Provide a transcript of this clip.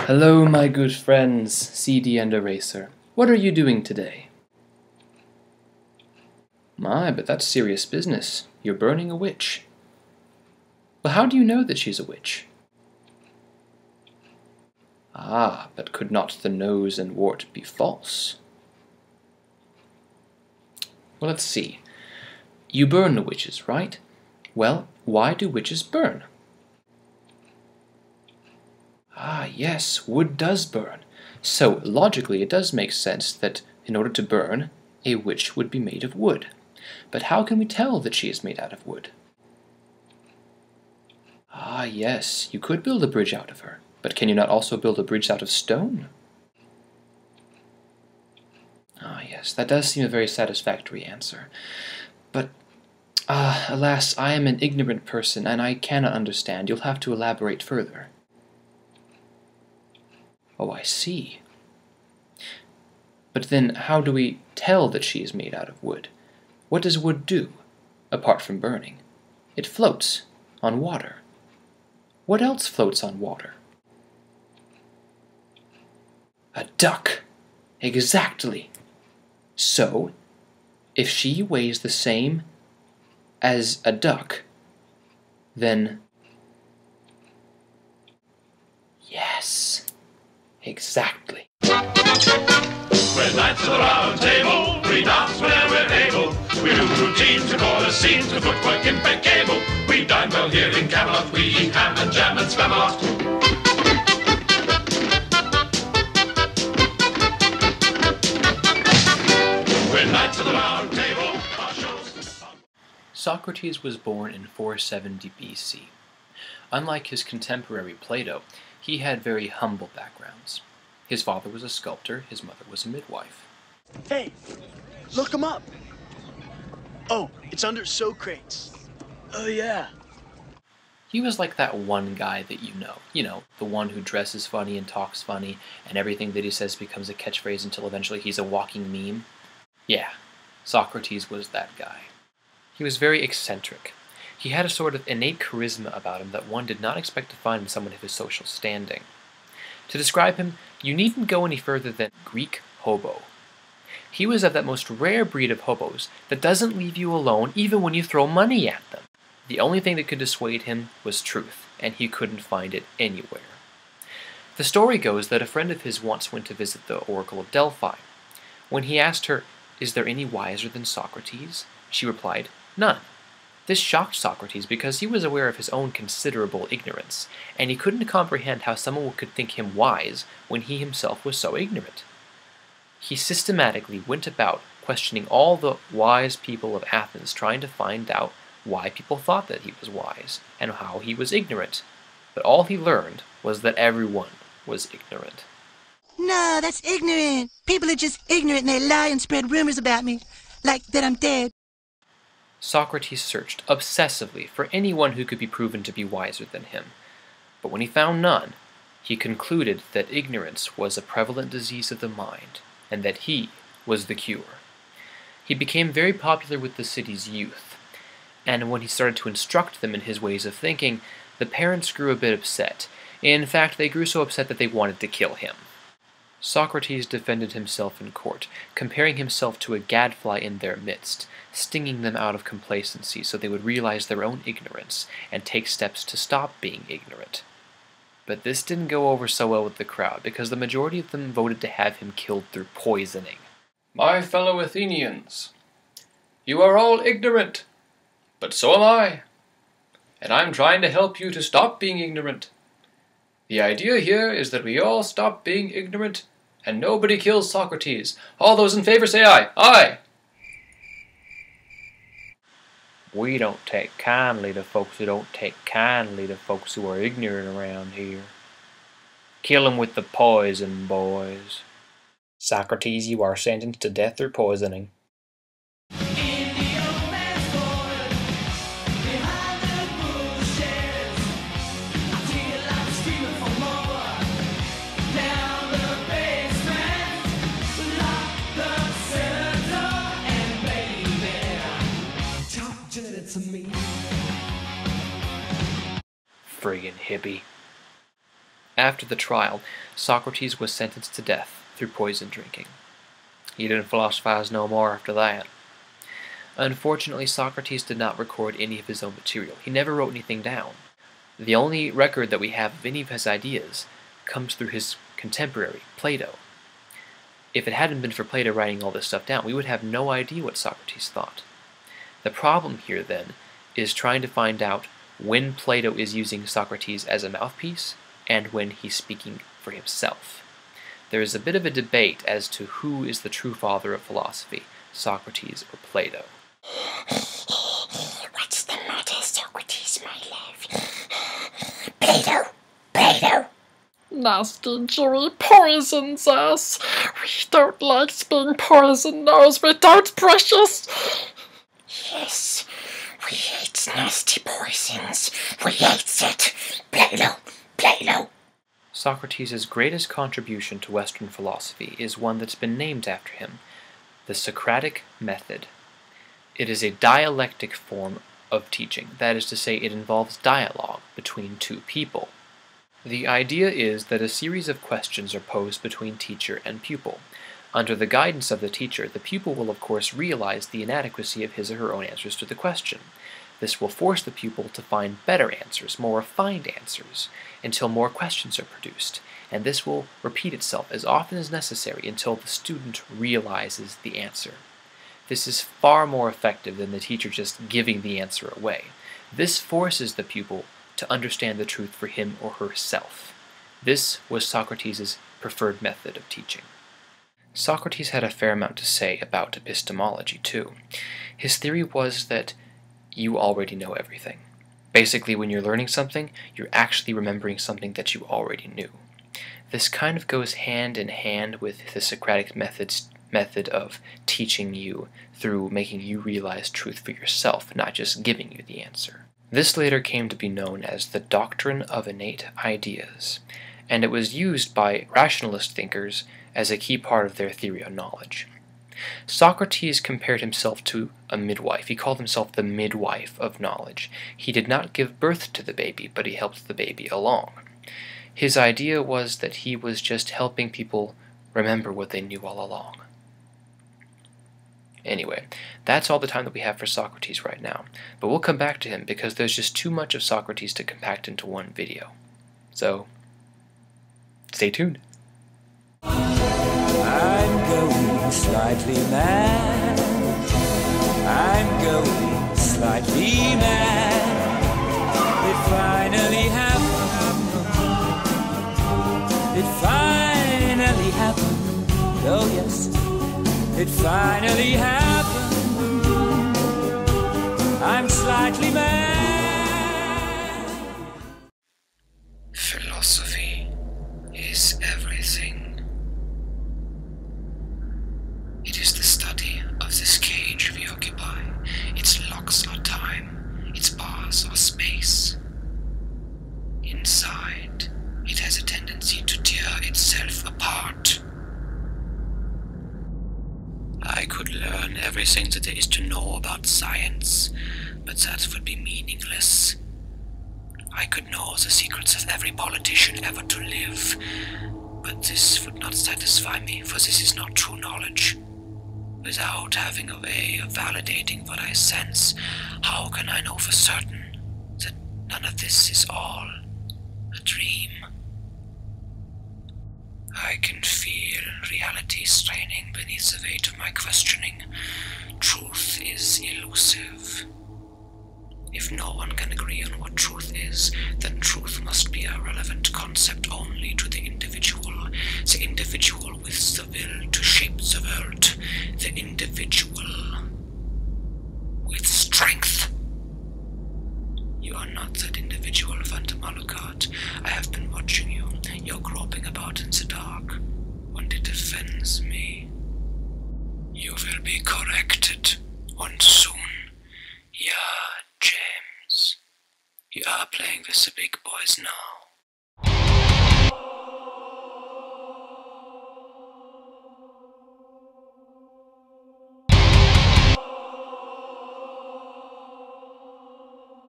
Hello, my good friends, CD and Eraser. What are you doing today? My, but that's serious business. You're burning a witch. Well, how do you know that she's a witch? Ah, but could not the nose and wart be false? Well, let's see. You burn the witches, right? Well, why do witches burn? Ah, yes, wood does burn. So, logically, it does make sense that in order to burn, a witch would be made of wood. But how can we tell that she is made out of wood? Ah, yes, you could build a bridge out of her. But can you not also build a bridge out of stone? Ah, yes, that does seem a very satisfactory answer. But, alas, I am an ignorant person, and I cannot understand. You'll have to elaborate further. Oh, I see. But then, how do we tell that she is made out of wood? What does wood do, apart from burning? It floats on water. What else floats on water? A duck! Exactly! So, if she weighs the same as a duck, then... Yes! Exactly. We're knights of the round table, we dance whenever we're able. We do routines, to chorus scenes, to footwork impeccable. We dine well here in Camelot, we eat ham and jam and spamalot. We're knights of the round table, our shows... Socrates was born in 470 BC. Unlike his contemporary Plato, he had very humble backgrounds. His father was a sculptor, his mother was a midwife. Hey, look him up. Oh, it's under Socrates. Oh, yeah. He was like that one guy that you know. You know, the one who dresses funny and talks funny, and everything that he says becomes a catchphrase until eventually he's a walking meme. Yeah, Socrates was that guy. He was very eccentric. He had a sort of innate charisma about him that one did not expect to find in someone of his social standing. To describe him, you needn't go any further than Greek hobo. He was of that most rare breed of hobos that doesn't leave you alone even when you throw money at them. The only thing that could dissuade him was truth, and he couldn't find it anywhere. The story goes that a friend of his once went to visit the Oracle of Delphi. When he asked her, "Is there any wiser than Socrates?" she replied, "None." This shocked Socrates because he was aware of his own considerable ignorance, and he couldn't comprehend how someone could think him wise when he himself was so ignorant. He systematically went about questioning all the wise people of Athens, trying to find out why people thought that he was wise, and how he was ignorant. But all he learned was that everyone was ignorant. No, that's ignorant. People are just ignorant and they lie and spread rumors about me, like that I'm dead. Socrates searched obsessively for anyone who could be proven to be wiser than him. But when he found none, he concluded that ignorance was a prevalent disease of the mind, and that he was the cure. He became very popular with the city's youth, and when he started to instruct them in his ways of thinking, the parents grew a bit upset. In fact, they grew so upset that they wanted to kill him. Socrates defended himself in court, comparing himself to a gadfly in their midst, stinging them out of complacency so they would realize their own ignorance and take steps to stop being ignorant. But this didn't go over so well with the crowd, because the majority of them voted to have him killed through poisoning. My fellow Athenians, you are all ignorant, but so am I, and I'm trying to help you to stop being ignorant. The idea here is that we all stop being ignorant, and nobody kills Socrates. All those in favor say aye. Aye! We don't take kindly to folks who don't take kindly to folks who are ignorant around here. Kill 'em with the poison, boys. Socrates, you are sentenced to death through poisoning. Friggin' hippie. After the trial, Socrates was sentenced to death through poison drinking. He didn't philosophize no more after that. Unfortunately, Socrates did not record any of his own material. He never wrote anything down. The only record that we have of any of his ideas comes through his contemporary, Plato. If it hadn't been for Plato writing all this stuff down, we would have no idea what Socrates thought. The problem here, then, is trying to find out when Plato is using Socrates as a mouthpiece and when he's speaking for himself. There is a bit of a debate as to who is the true father of philosophy, Socrates or Plato. What's the matter, Socrates, my love? Plato! Plato! Nasty Jewy poisons us. We don't like being poisoned, nose. We don't, precious. Yes, we hate nasty poisons. We hate it. Plato! Plato! Socrates' greatest contribution to Western philosophy is one that's been named after him, the Socratic method. It is a dialectic form of teaching, that is to say, it involves dialogue between two people. The idea is that a series of questions are posed between teacher and pupil. Under the guidance of the teacher, the pupil will of course realize the inadequacy of his or her own answers to the question. This will force the pupil to find better answers, more refined answers, until more questions are produced, and this will repeat itself as often as necessary until the student realizes the answer. This is far more effective than the teacher just giving the answer away. This forces the pupil to understand the truth for him or herself. This was Socrates' preferred method of teaching. Socrates had a fair amount to say about epistemology, too. His theory was that you already know everything. Basically, when you're learning something, you're actually remembering something that you already knew. This kind of goes hand in hand with the Socratic method of teaching you through making you realize truth for yourself, not just giving you the answer. This later came to be known as the doctrine of innate ideas, and it was used by rationalist thinkers as a key part of their theory on knowledge. Socrates compared himself to a midwife. He called himself the midwife of knowledge. He did not give birth to the baby, but he helped the baby along. His idea was that he was just helping people remember what they knew all along. Anyway, that's all the time that we have for Socrates right now, but we'll come back to him because there's just too much of Socrates to compact into one video. So, stay tuned. I'm going slightly mad. I'm going slightly mad. It finally happened. It finally happened. Oh yes, it finally happened. I'm slightly mad. Philosophy is everything. It is the study of this cage we occupy. Its locks are time, its bars are space. Inside, it has a tendency to tear itself apart. I could learn everything that there is to know about science, but that would be meaningless. I could know the secrets of every politician ever to live, but this would not satisfy me, for this is not true knowledge. Without having a way of validating what I sense, how can I know for certain that none of this is all a dream? I can feel reality straining beneath the weight of my questioning. Truth is elusive. If no one can agree on what truth is, then truth must be a relevant concept only to the individual with the will to shape the world, the individual with strength. You are not that individual, PhantomAlucard. I have been watching you. You're groping about in the dark. And it offends me. You will be corrected, and soon. Yeah, James. You are playing with the big boys now.